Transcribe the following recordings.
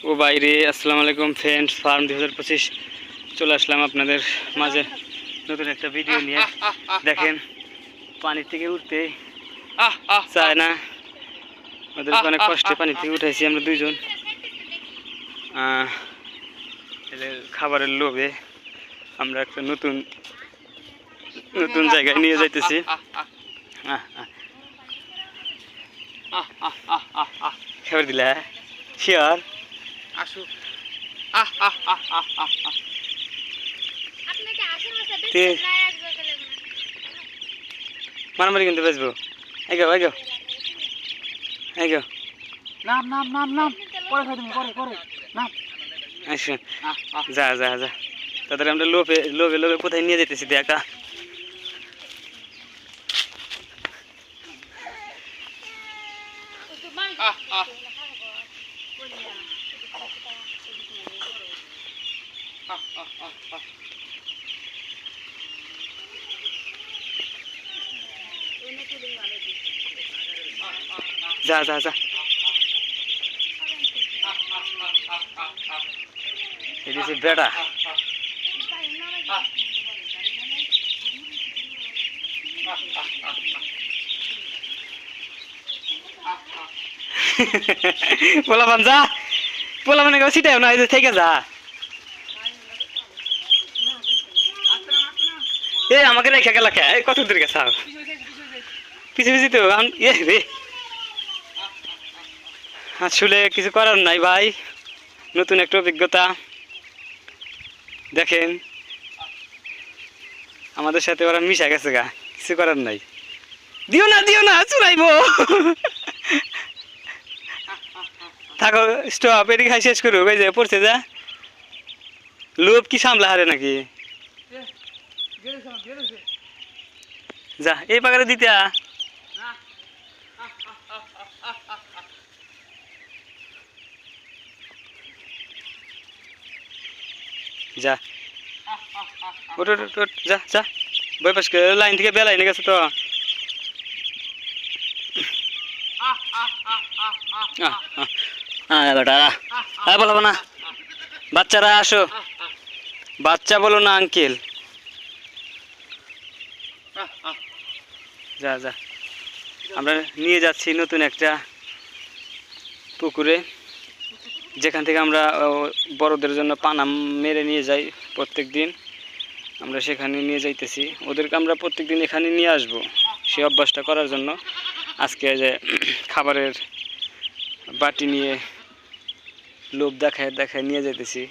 ও বাইরে আসসালামু আলাইকুম ফ্রেন্ডস, ফার্ম 2025 চলে আসলাম আপনাদের মাঝে নতুন একটা ভিডিও নিয়ে। দেখেন পানি থেকে উঠতে চায় না, ওদেরকে অনেক কষ্টে পানি থেকে উঠাইছি আমরা দুইজন। এদের খাবারের লোভে আমরা একটা নতুন নতুন জায়গায় নিয়ে যাইতেছি। খাবার দিলা শিওর আসু মারামারি কিন্তু বেচবো। এগো এগো এগো নাম নাম নাম নাম পরে খাই তুমি পরে পরে নাম আসুন, যা যা যা তাদের আমরা লোভে লোভে লোভে কোথায় নিয়ে যেতেছি দেখা। যা যা যা এদিকে বেড়া পোলাপান যা, পোলাপানে কেউ ছিটাও না, এই যে থেকে যা। এ আমাকে রেখে গেল কে? কত দূর গেছে পিছু পিছু তো রে। আসলে কিছু করার নাই ভাই, নতুন একটা অভিজ্ঞতা। দেখেন আমাদের সাথে ওরা মিশা গেছে গা, কিছু করার নাই। দিও না চুরাইবো। থাকো স্টপ, এদিকে খাই শেষ করুক। ওই যে পড়ছে যা, লোভ কি সামলা হারে নাকি? যা এই পাকারে দিতে যা ওট যা যা বই পাশ লাইন থেকে বেলা এনে গেছে তো। বেটা বলো না, বাচ্চারা আসো, বাচ্চা বলো না আঙ্কেল। যা যা আমরা নিয়ে যাচ্ছি নতুন একটা পুকুরে, যেখান থেকে আমরা বড়দের জন্য পানা মেরে নিয়ে যাই প্রত্যেক দিন। আমরা সেখানে নিয়ে যাইতেছি, ওদেরকে আমরা প্রত্যেক দিন এখানে নিয়ে আসবো সেই অভ্যাসটা করার জন্য। আজকে যে খাবারের বাটি নিয়ে লোভ দেখায় দেখায় নিয়ে যাইতেছি।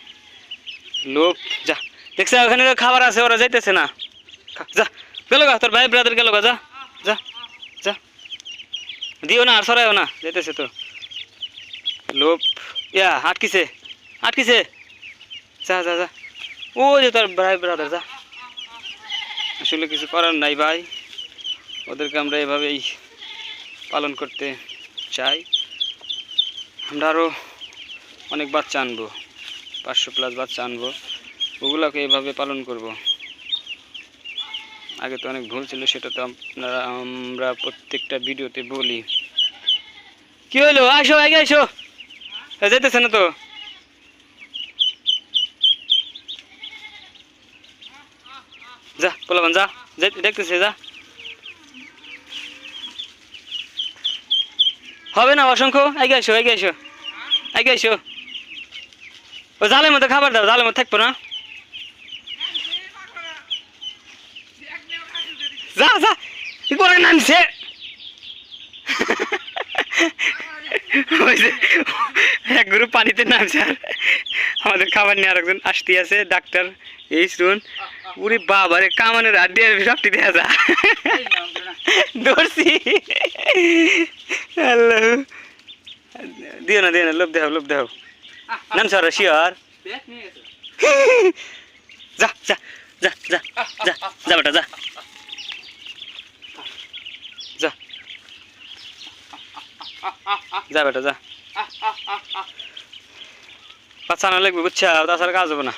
লোভ যা দেখছে ওখানে খাবার আছে, ওরা যাইতেছে না। যা গেল গা, তোর ভাই ব্রাদার গেল গা, যা যা যা দিও না আর সরাইও না, যাইতেছে তো। লোভ ইয়া আটকিছে আটকিছে, যা যা যা ও যে তোর ভাই ব্রাদার যা। আসলে কিছু করার নাই ভাই, ওদেরকে আমরা এভাবেই পালন করতে চাই। আমরা আরও অনেক বাচ্চা আনবো, 500+ বাচ্চা আনবো, ওগুলোকে এভাবে পালন করব। আগে তো অনেক ভুল ছিল, সেটা তো আমরা প্রত্যেকটা ভিডিওতে বলি। কি হলো? আসো আগে আসো, যেতেছে না তো। যা পোলাপান যা, দেখতেছে যা। হবে না অসংখ্য, আগে আসো আগে আসো আগে আসো। ও জালের মধ্যে খাবার দাও, জালের মধ্যে থাকবো না। যা যা পরে নামছে। এক গ্রুপ পানিতে নামছে, আর আমাদের খাবার নিয়ে আরেকজন আসতে আছে, ডাক্তার এই শুন। উরি বাবারে কামানের হাত দিয়ে সবটি দেখা যা ধরছি। আল্লাহ দিও না লোভ দেখাও নাম সর শিওর। যা যা যা যা যা যা বেটা যা যা যা বেটা যা। বাচ্চা আনা লাগবে বুঝছা, তাছাড়া কাজ হবে না।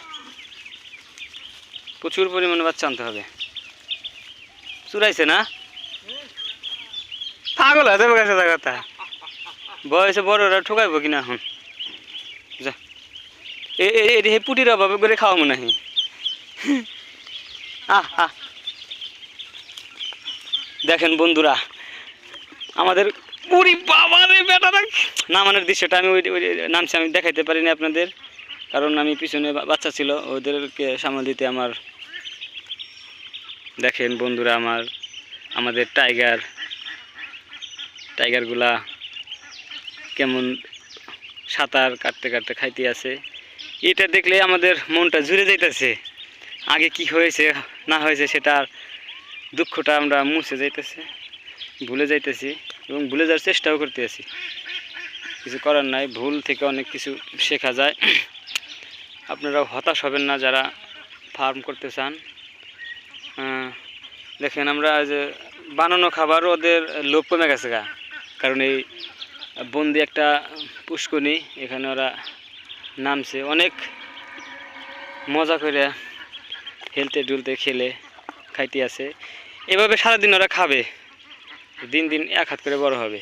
প্রচুর পরিমাণে বাচ্চা আনতে হবে। চুরাইছে না, পাগল হয়ে যাবে কথা। বয়সে বড়রা ঠকাইব কিনা এখন। যা এটি পুটির অভাবে করে খাওয়া মনে হয়। আহ দেখেন বন্ধুরা আমাদের পুরি বাবারে বেটারা নামানোর দৃশ্যটা আমি ওই নামছি আমি দেখাইতে পারিনি আপনাদের, কারণ আমি পিছনে বাচ্চা ছিল ওদেরকে সামাল দিতে আমার। দেখেন বন্ধুরা আমাদের টাইগারগুলা কেমন সাঁতার কাটতে কাটতে খাইতে আছে। এটা দেখলে আমাদের মনটা জুড়ে যাইতেছে। আগে কি হয়েছে না হয়েছে সেটার দুঃখটা আমরা মুছে যাইতেছে, ভুলে যাইতেছি এবং ভুলে যাওয়ার চেষ্টাও করতে আছি। কিছু করার নাই, ভুল থেকে অনেক কিছু শেখা যায়। আপনারা হতাশ হবেন না যারা ফার্ম করতে চান। দেখেন আমরা যে বানানো খাবার ওদের লোভ কমে গেছে গা, কারণ এই বন্দি একটা পুষ্করণী, এখানে ওরা নামছে অনেক মজা করে হেলতে ডুলতে খেলে খাইতে আছে। এভাবে সারাদিন ওরা খাবে, দিন দিন এক হাত করে বড় হবে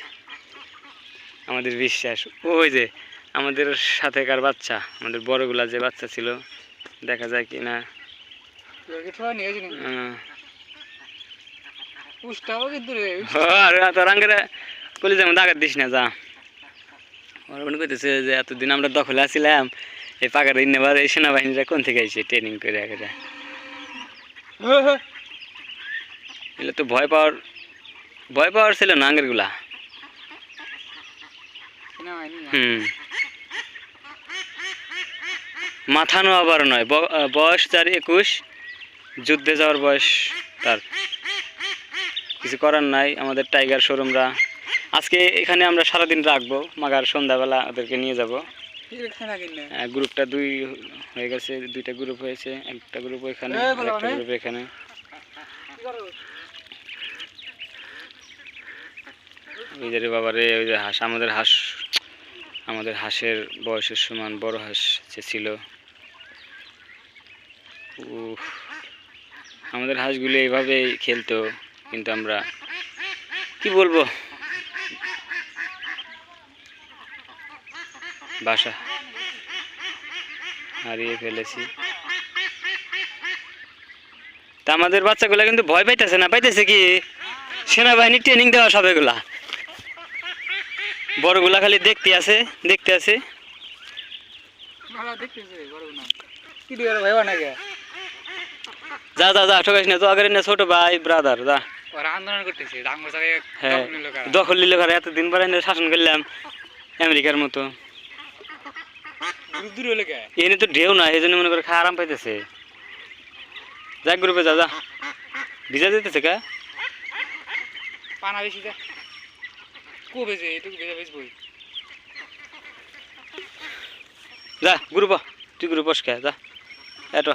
আমাদের বিশ্বাস। ওই যে আমাদের সাথেকার বাচ্চা, আমাদের বড়গুলা যে বাচ্চা ছিল, দেখা যায় কি না। দাগাত দিস না যা। মনে করতেছে যে এতদিন আমরা দখলে আছিলাম, এই পাকার নেবার এই সেনাবাহিনীরা কোন থেকে আইছে ট্রেনিং করে একেবারে। এগুলো তো ভয় পাওয়ার ছিল না আগের গুলা। মাথানো আবার নয়, বয়স তার 21, যুদ্ধে যাওয়ার বয়স তার। কিছু করার নাই। আমাদের টাইগার শোরুমরা আজকে এখানে আমরা সারাদিন রাখবো, মাগার সন্ধ্যাবেলা ওদেরকে নিয়ে যাব। গ্রুপটা 2 হয়ে গেছে, 2টা গ্রুপ হয়েছে, একটা গ্রুপ এখানে একটা গ্রুপ এখানে। ওই যে বাবারে ওই যে হাঁস, আমাদের হাঁসের বয়সের সমান বড় হাঁস যে ছিল। আমাদের হাঁসগুলো এইভাবেই খেলতো, কিন্তু আমরা কি বলবো, বাসা হারিয়ে ফেলেছি। তা আমাদের বাচ্চাগুলা কিন্তু ভয় পাইতেছে না, পাইতেছে কি সেনাবাহিনী ট্রেনিং দেওয়া সবাইগুলা। বড়গুলা খালি দেখতে আছে। যা যা যা ঠকাইস না তো, আগে না ছোট ভাই ব্রাদার যা। হ্যাঁ দখল নিল ঘরে, এতদিন পরে শাসন করলাম আমেরিকার মতো। এনে তো ঢেউ না, এই জন্য মনে করে খা আরাম পাইতেছে। যাক গ্রুপে যা ভিজা দিতেছে কা পানা বেশি যা কবে এটুকু ভেজা বেচবই। যা গ্রুপ, তুই গ্রুপ খা যা। এটো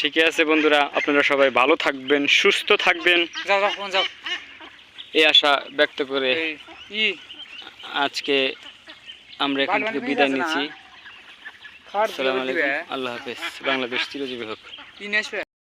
ঠিক আছে বন্ধুরা, আপনারা সবাই ভালো থাকবেন, সুস্থ থাকবেন, যাও এই আশা ব্যক্ত করে আজকে আমরা এখান থেকে বিদায় নিচ্ছি। আসসালামু আলাইকুম, আল্লাহ হাফেজ। বাংলাদেশ চিরজীবী হোক।